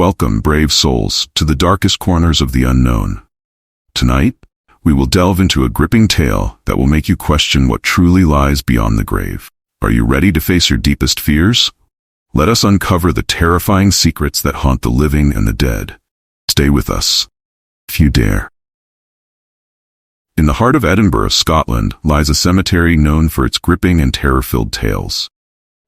Welcome, brave souls, to the darkest corners of the unknown. Tonight, we will delve into a gripping tale that will make you question what truly lies beyond the grave. Are you ready to face your deepest fears? Let us uncover the terrifying secrets that haunt the living and the dead. Stay with us, if you dare. In the heart of Edinburgh, Scotland, lies a cemetery known for its gripping and terror-filled tales.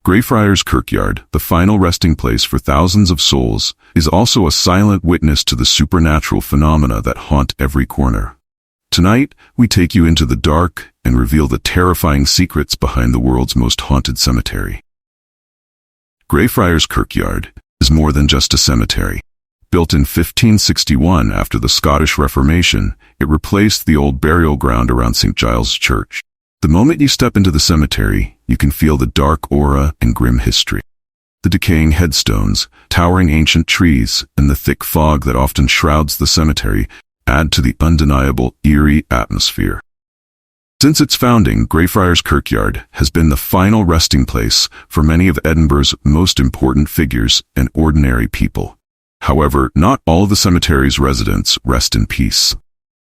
Greyfriars Kirkyard, the final resting place for thousands of souls, is also a silent witness to the supernatural phenomena that haunt every corner. Tonight, we take you into the dark and reveal the terrifying secrets behind the world's most haunted cemetery. Greyfriars Kirkyard is more than just a cemetery. Built in 1561 after the Scottish Reformation, it replaced the old burial ground around St. Giles' Church. The moment you step into the cemetery, you can feel the dark aura and grim history. The decaying headstones, towering ancient trees, and the thick fog that often shrouds the cemetery add to the undeniable, eerie atmosphere. Since its founding, Greyfriars Kirkyard has been the final resting place for many of Edinburgh's most important figures and ordinary people. However, not all of the cemetery's residents rest in peace.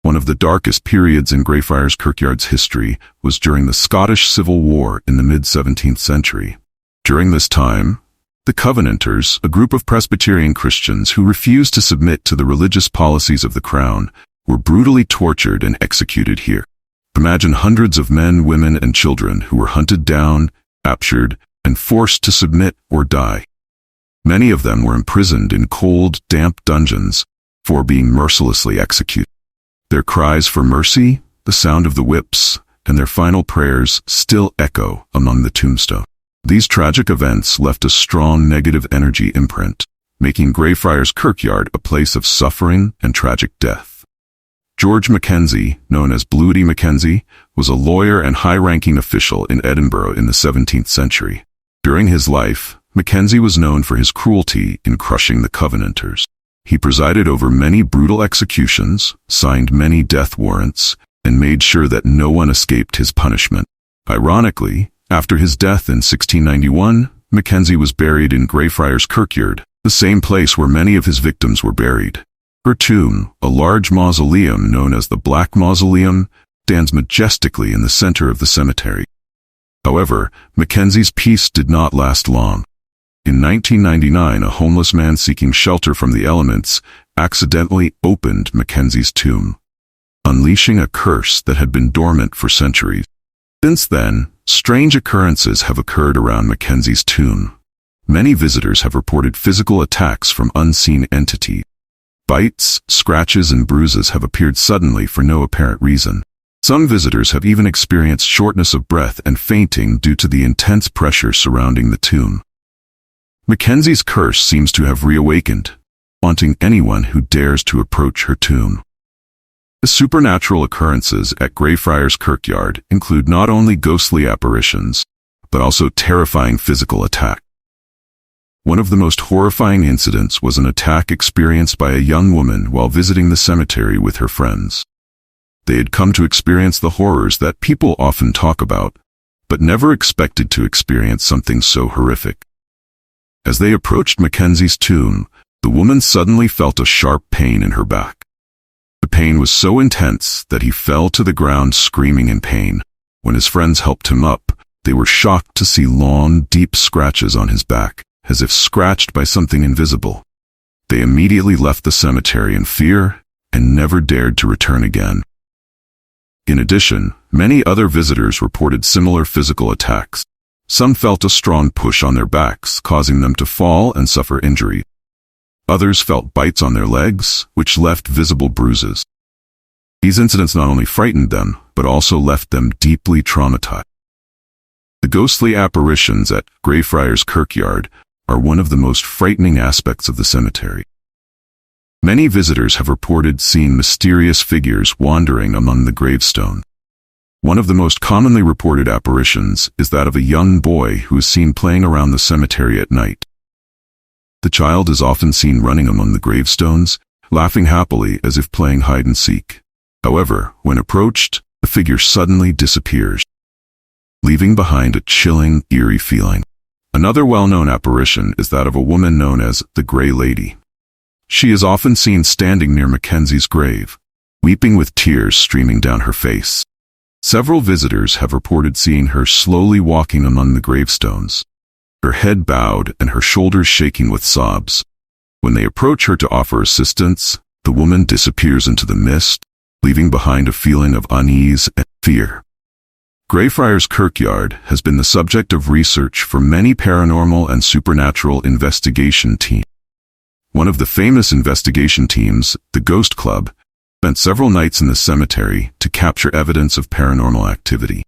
One of the darkest periods in Greyfriars Kirkyard's history was during the Scottish Civil War in the mid-17th century. During this time, the Covenanters, a group of Presbyterian Christians who refused to submit to the religious policies of the Crown, were brutally tortured and executed here. Imagine hundreds of men, women, and children who were hunted down, captured, and forced to submit or die. Many of them were imprisoned in cold, damp dungeons before being mercilessly executed. Their cries for mercy, the sound of the whips, and their final prayers still echo among the tombstones. These tragic events left a strong negative energy imprint, making Greyfriars Kirkyard a place of suffering and tragic death. George Mackenzie, known as Bloody Mackenzie, was a lawyer and high-ranking official in Edinburgh in the 17th century. During his life, Mackenzie was known for his cruelty in crushing the Covenanters. He presided over many brutal executions, signed many death warrants, and made sure that no one escaped his punishment. Ironically, after his death in 1691, Mackenzie was buried in Greyfriars Kirkyard, the same place where many of his victims were buried. Her tomb, a large mausoleum known as the Black Mausoleum, stands majestically in the center of the cemetery. However, Mackenzie's peace did not last long. In 1999, a homeless man seeking shelter from the elements accidentally opened Mackenzie's tomb, unleashing a curse that had been dormant for centuries. Since then, strange occurrences have occurred around Mackenzie's tomb. Many visitors have reported physical attacks from unseen entities. Bites, scratches, and bruises have appeared suddenly for no apparent reason. Some visitors have even experienced shortness of breath and fainting due to the intense pressure surrounding the tomb. Mackenzie's curse seems to have reawakened, haunting anyone who dares to approach her tomb. The supernatural occurrences at Greyfriars Kirkyard include not only ghostly apparitions, but also terrifying physical attacks. One of the most horrifying incidents was an attack experienced by a young woman while visiting the cemetery with her friends. They had come to experience the horrors that people often talk about, but never expected to experience something so horrific. As they approached Mackenzie's tomb, the woman suddenly felt a sharp pain in her back. The pain was so intense that he fell to the ground screaming in pain. When his friends helped him up, they were shocked to see long, deep scratches on his back, as if scratched by something invisible. They immediately left the cemetery in fear and never dared to return again. In addition, many other visitors reported similar physical attacks. Some felt a strong push on their backs, causing them to fall and suffer injury. Others felt bites on their legs, which left visible bruises. These incidents not only frightened them, but also left them deeply traumatized. The ghostly apparitions at Greyfriars Kirkyard are one of the most frightening aspects of the cemetery. Many visitors have reported seeing mysterious figures wandering among the gravestones. One of the most commonly reported apparitions is that of a young boy who is seen playing around the cemetery at night. The child is often seen running among the gravestones, laughing happily as if playing hide and seek. However, when approached, the figure suddenly disappears, leaving behind a chilling, eerie feeling. Another well-known apparition is that of a woman known as the Grey Lady. She is often seen standing near Mackenzie's grave, weeping with tears streaming down her face. Several visitors have reported seeing her slowly walking among the gravestones, her head bowed and her shoulders shaking with sobs. When they approach her to offer assistance, the woman disappears into the mist, leaving behind a feeling of unease and fear. Greyfriars Kirkyard has been the subject of research for many paranormal and supernatural investigation teams. One of the famous investigation teams, the Ghost Club, spent several nights in the cemetery to capture evidence of paranormal activity.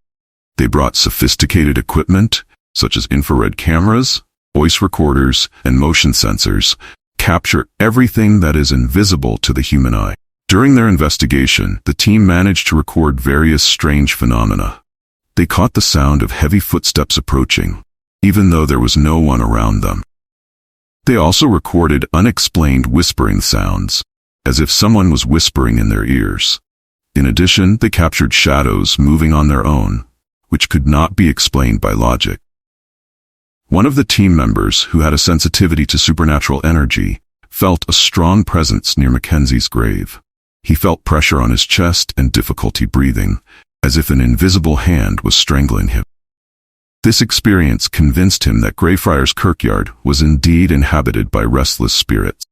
They brought sophisticated equipment, such as infrared cameras, voice recorders, and motion sensors, capture everything that is invisible to the human eye. During their investigation, the team managed to record various strange phenomena. They caught the sound of heavy footsteps approaching, even though there was no one around them. They also recorded unexplained whispering sounds, as if someone was whispering in their ears. In addition, they captured shadows moving on their own, which could not be explained by logic. One of the team members, who had a sensitivity to supernatural energy, felt a strong presence near Mackenzie's grave. He felt pressure on his chest and difficulty breathing, as if an invisible hand was strangling him. This experience convinced him that Greyfriars Kirkyard was indeed inhabited by restless spirits.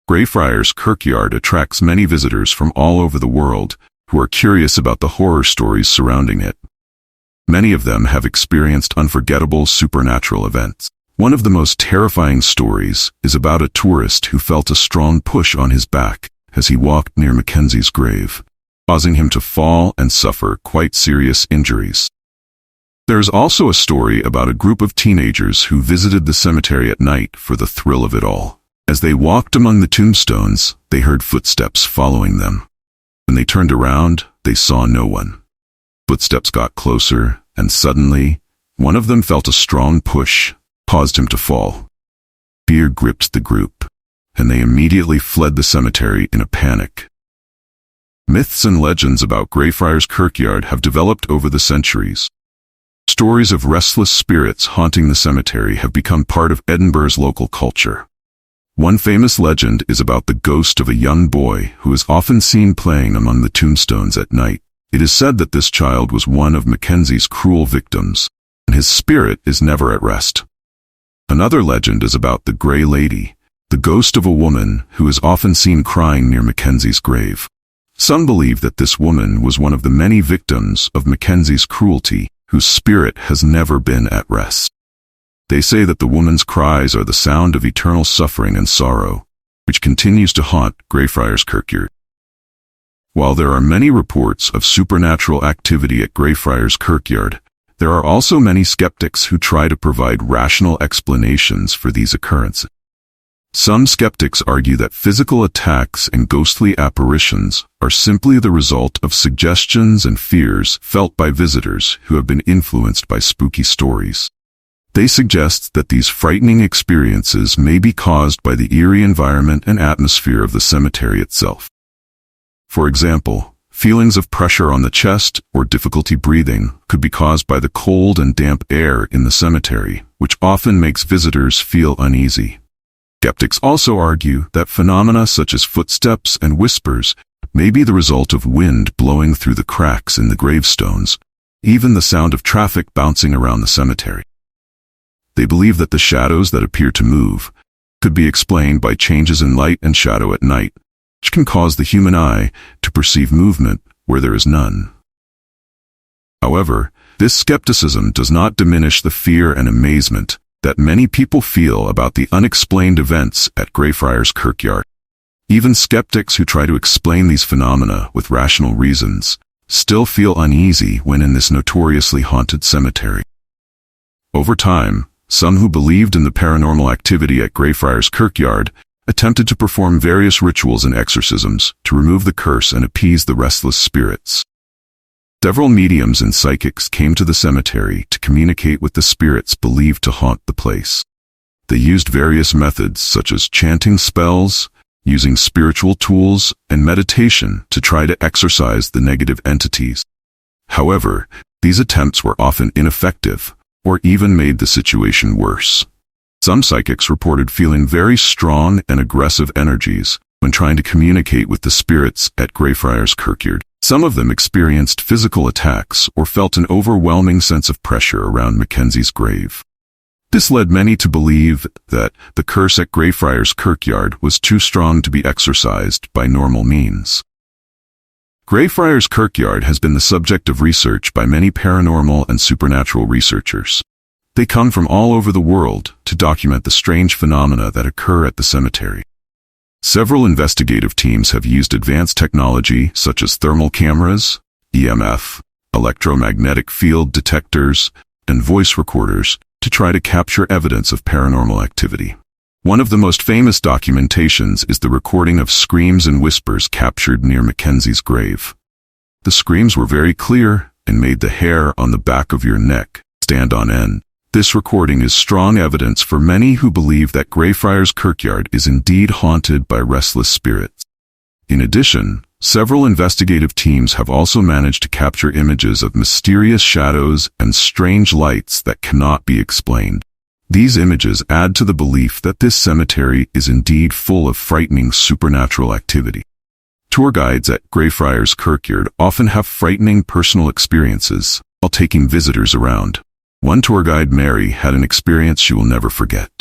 Greyfriars Kirkyard attracts many visitors from all over the world who are curious about the horror stories surrounding it. Many of them have experienced unforgettable supernatural events. One of the most terrifying stories is about a tourist who felt a strong push on his back as he walked near Mackenzie's grave, causing him to fall and suffer quite serious injuries. There is also a story about a group of teenagers who visited the cemetery at night for the thrill of it all. As they walked among the tombstones, they heard footsteps following them. When they turned around, they saw no one. Footsteps got closer, and suddenly, one of them felt a strong push, caused him to fall. Fear gripped the group, and they immediately fled the cemetery in a panic. Myths and legends about Greyfriars Kirkyard have developed over the centuries. Stories of restless spirits haunting the cemetery have become part of Edinburgh's local culture. One famous legend is about the ghost of a young boy who is often seen playing among the tombstones at night. It is said that this child was one of Mackenzie's cruel victims, and his spirit is never at rest. Another legend is about the Grey Lady, the ghost of a woman who is often seen crying near Mackenzie's grave. Some believe that this woman was one of the many victims of Mackenzie's cruelty, whose spirit has never been at rest. They say that the woman's cries are the sound of eternal suffering and sorrow, which continues to haunt Greyfriars Kirkyard. While there are many reports of supernatural activity at Greyfriars Kirkyard, there are also many skeptics who try to provide rational explanations for these occurrences. Some skeptics argue that physical attacks and ghostly apparitions are simply the result of suggestions and fears felt by visitors who have been influenced by spooky stories. They suggest that these frightening experiences may be caused by the eerie environment and atmosphere of the cemetery itself. For example, feelings of pressure on the chest or difficulty breathing could be caused by the cold and damp air in the cemetery, which often makes visitors feel uneasy. Skeptics also argue that phenomena such as footsteps and whispers may be the result of wind blowing through the cracks in the gravestones, even the sound of traffic bouncing around the cemetery. They believe that the shadows that appear to move could be explained by changes in light and shadow at night, which can cause the human eye to perceive movement where there is none. However, this skepticism does not diminish the fear and amazement that many people feel about the unexplained events at Greyfriars Kirkyard. Even skeptics who try to explain these phenomena with rational reasons still feel uneasy when in this notoriously haunted cemetery. Over time, some who believed in the paranormal activity at Greyfriars Kirkyard attempted to perform various rituals and exorcisms to remove the curse and appease the restless spirits. Several mediums and psychics came to the cemetery to communicate with the spirits believed to haunt the place. They used various methods such as chanting spells, using spiritual tools, and meditation to try to exorcise the negative entities. However, these attempts were often ineffective or even made the situation worse. Some psychics reported feeling very strong and aggressive energies when trying to communicate with the spirits at Greyfriars Kirkyard. Some of them experienced physical attacks or felt an overwhelming sense of pressure around Mackenzie's grave. This led many to believe that the curse at Greyfriars Kirkyard was too strong to be exorcised by normal means. Greyfriars Kirkyard has been the subject of research by many paranormal and supernatural researchers. They come from all over the world to document the strange phenomena that occur at the cemetery. Several investigative teams have used advanced technology such as thermal cameras, EMF, electromagnetic field detectors, and voice recorders to try to capture evidence of paranormal activity. One of the most famous documentations is the recording of screams and whispers captured near Mackenzie's grave. The screams were very clear and made the hair on the back of your neck stand on end. This recording is strong evidence for many who believe that Greyfriars Kirkyard is indeed haunted by restless spirits. In addition, several investigative teams have also managed to capture images of mysterious shadows and strange lights that cannot be explained. These images add to the belief that this cemetery is indeed full of frightening supernatural activity. Tour guides at Greyfriars Kirkyard often have frightening personal experiences while taking visitors around. One tour guide, Mary, had an experience she will never forget.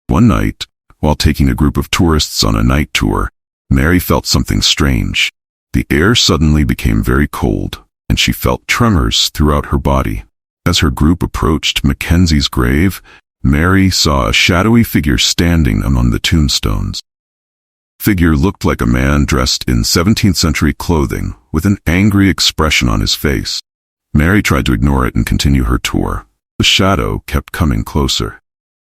One night, while taking a group of tourists on a night tour, Mary felt something strange. The air suddenly became very cold, and she felt tremors throughout her body. As her group approached Mackenzie's grave, Mary saw a shadowy figure standing among the tombstones. The figure looked like a man dressed in 17th century clothing, with an angry expression on his face. Mary tried to ignore it and continue her tour. The shadow kept coming closer.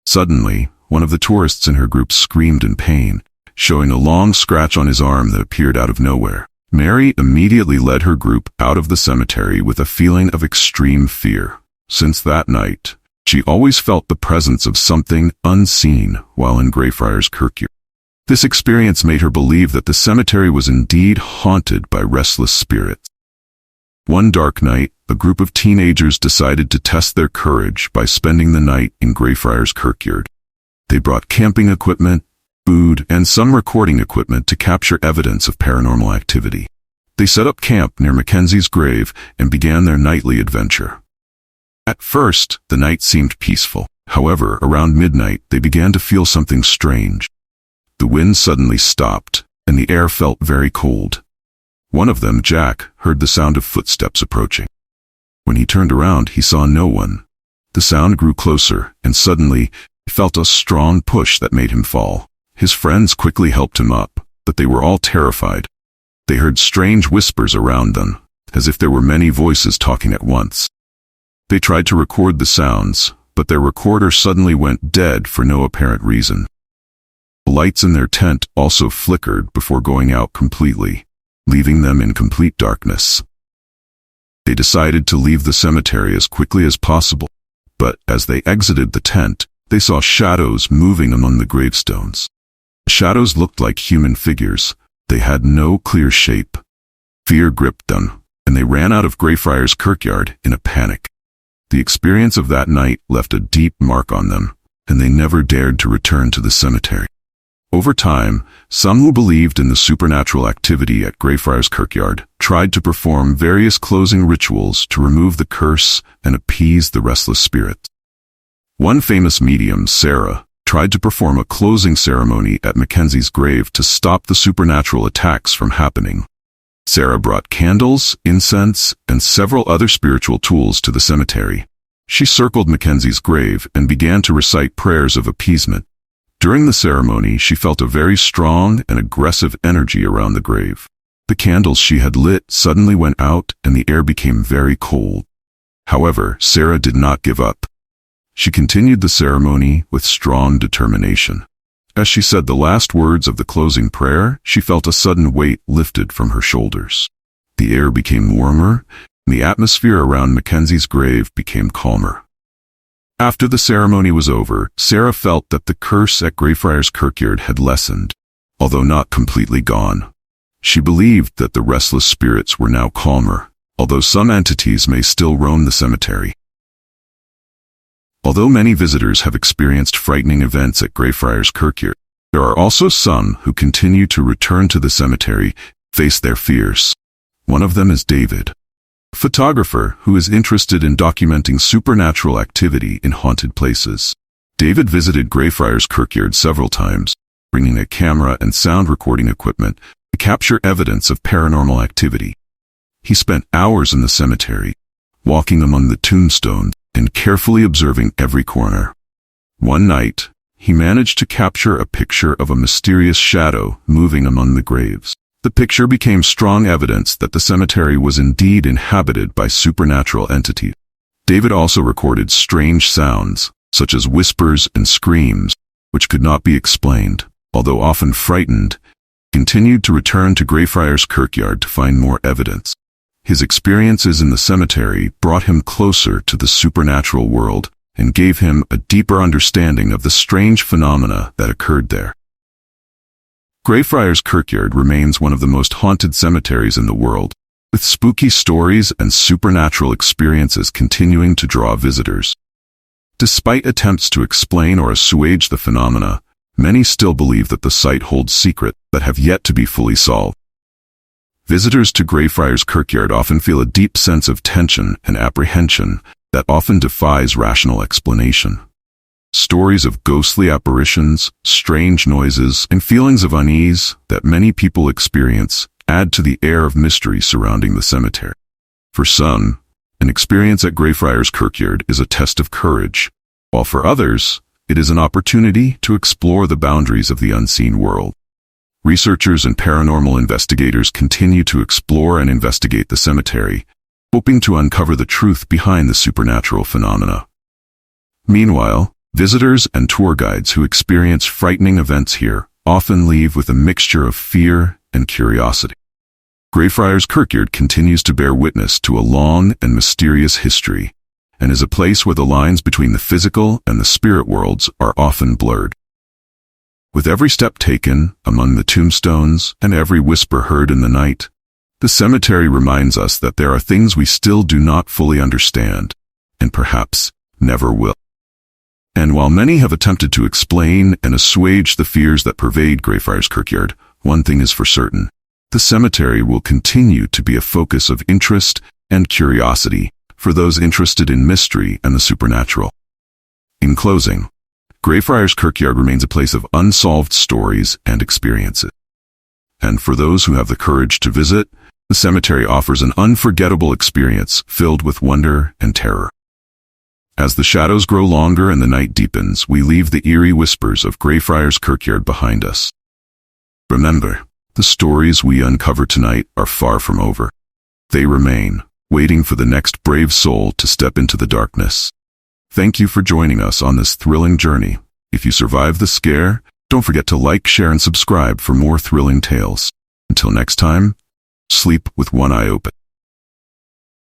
Suddenly, one of the tourists in her group screamed in pain, showing a long scratch on his arm that appeared out of nowhere. Mary immediately led her group out of the cemetery with a feeling of extreme fear. Since that night, she always felt the presence of something unseen while in Greyfriars Kirkyard. This experience made her believe that the cemetery was indeed haunted by restless spirits. One dark night, a group of teenagers decided to test their courage by spending the night in Greyfriars Kirkyard. They brought camping equipment, food, and some recording equipment to capture evidence of paranormal activity. They set up camp near Mackenzie's grave and began their nightly adventure. At first, the night seemed peaceful. However, around midnight, they began to feel something strange. The wind suddenly stopped, and the air felt very cold. One of them, Jack, heard the sound of footsteps approaching. When he turned around, he saw no one. The sound grew closer, and suddenly, he felt a strong push that made him fall. His friends quickly helped him up, but they were all terrified. They heard strange whispers around them, as if there were many voices talking at once. They tried to record the sounds, but their recorder suddenly went dead for no apparent reason. The lights in their tent also flickered before going out completely, leaving them in complete darkness. They decided to leave the cemetery as quickly as possible, but as they exited the tent, they saw shadows moving among the gravestones. The shadows looked like human figures. They had no clear shape. Fear gripped them, and they ran out of Greyfriars Kirkyard in a panic. The experience of that night left a deep mark on them, and they never dared to return to the cemetery. Over time, some who believed in the supernatural activity at Greyfriars Kirkyard tried to perform various closing rituals to remove the curse and appease the restless spirits. One famous medium, Sarah, tried to perform a closing ceremony at Mackenzie's grave to stop the supernatural attacks from happening. Sarah brought candles, incense, and several other spiritual tools to the cemetery. She circled Mackenzie's grave and began to recite prayers of appeasement. During the ceremony, she felt a very strong and aggressive energy around the grave. The candles she had lit suddenly went out and the air became very cold. However, Sarah did not give up. She continued the ceremony with strong determination. As she said the last words of the closing prayer, she felt a sudden weight lifted from her shoulders. The air became warmer, and the atmosphere around Mackenzie's grave became calmer. After the ceremony was over, Sarah felt that the curse at Greyfriars Kirkyard had lessened, although not completely gone. She believed that the restless spirits were now calmer, although some entities may still roam the cemetery. Although many visitors have experienced frightening events at Greyfriars Kirkyard, there are also some who continue to return to the cemetery, face their fears. One of them is David, a photographer who is interested in documenting supernatural activity in haunted places. David visited Greyfriars Kirkyard several times, bringing a camera and sound recording equipment to capture evidence of paranormal activity. He spent hours in the cemetery, walking among the tombstones and carefully observing every corner. One night, he managed to capture a picture of a mysterious shadow moving among the graves. The picture became strong evidence that the cemetery was indeed inhabited by supernatural entities. David also recorded strange sounds, such as whispers and screams, which could not be explained. Although often frightened, he continued to return to Greyfriars Kirkyard to find more evidence. His experiences in the cemetery brought him closer to the supernatural world and gave him a deeper understanding of the strange phenomena that occurred there. Greyfriars Kirkyard remains one of the most haunted cemeteries in the world, with spooky stories and supernatural experiences continuing to draw visitors. Despite attempts to explain or assuage the phenomena, many still believe that the site holds secrets that have yet to be fully solved. Visitors to Greyfriars Kirkyard often feel a deep sense of tension and apprehension that often defies rational explanation. Stories of ghostly apparitions, strange noises, and feelings of unease that many people experience add to the air of mystery surrounding the cemetery. For some, an experience at Greyfriars Kirkyard is a test of courage, while for others, it is an opportunity to explore the boundaries of the unseen world. Researchers and paranormal investigators continue to explore and investigate the cemetery, hoping to uncover the truth behind the supernatural phenomena. Meanwhile, visitors and tour guides who experience frightening events here often leave with a mixture of fear and curiosity. Greyfriars Kirkyard continues to bear witness to a long and mysterious history, and is a place where the lines between the physical and the spirit worlds are often blurred. With every step taken among the tombstones and every whisper heard in the night, the cemetery reminds us that there are things we still do not fully understand, and perhaps never will. And while many have attempted to explain and assuage the fears that pervade Greyfriars Kirkyard, one thing is for certain: the cemetery will continue to be a focus of interest and curiosity for those interested in mystery and the supernatural. In closing, Greyfriars Kirkyard remains a place of unsolved stories and experiences. And for those who have the courage to visit, the cemetery offers an unforgettable experience filled with wonder and terror. As the shadows grow longer and the night deepens, we leave the eerie whispers of Greyfriars Kirkyard behind us. Remember, the stories we uncover tonight are far from over. They remain, waiting for the next brave soul to step into the darkness. Thank you for joining us on this thrilling journey. If you survived the scare, don't forget to like, share, and subscribe for more thrilling tales. Until next time, sleep with one eye open.